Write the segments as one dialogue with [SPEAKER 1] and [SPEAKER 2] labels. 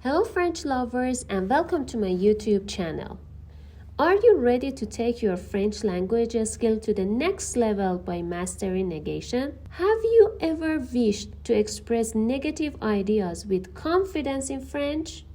[SPEAKER 1] Hello French lovers and welcome to my YouTube channel. Are you ready to take your French language skill to the next level by mastering negation? Have you ever wished to express negative ideas with confidence in French?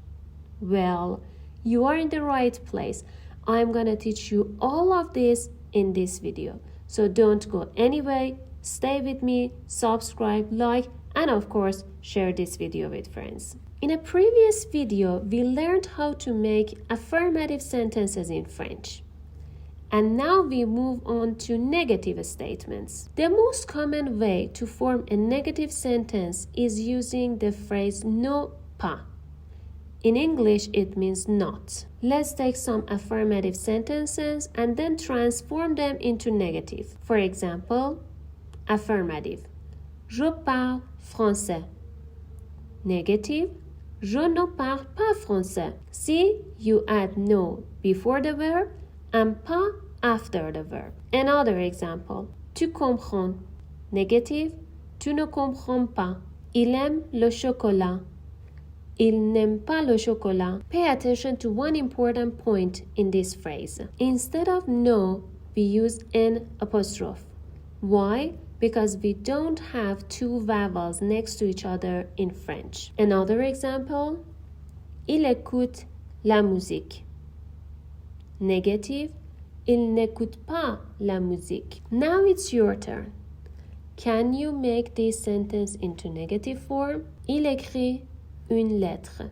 [SPEAKER 1] Well, you are in the right place. I'm gonna teach you all of this in this video. So don't go anywhere, stay with me, subscribe, like, and of course, share this video with friends. In a previous video, we learned how to make affirmative sentences in French. And now we move on to negative statements. The most common way to form a negative sentence is using the phrase non pas. In English, it means not. Let's take some affirmative sentences and then transform them into negative. For example, affirmative. Je parle français. Negative. Je ne parle pas français. See, you add no before the verb and pas after the verb. Another example. Tu comprends. Negative. Tu ne comprends pas. Il aime le chocolat. Il n'aime pas le chocolat. Pay attention to one important point in this phrase. Instead of no, we use an apostrophe. Why? Because we don't have two vowels next to each other in French. Another example, il écoute la musique. Negative, il n'écoute pas la musique. Now it's your turn. Can you make this sentence into negative form? Il écrit une lettre.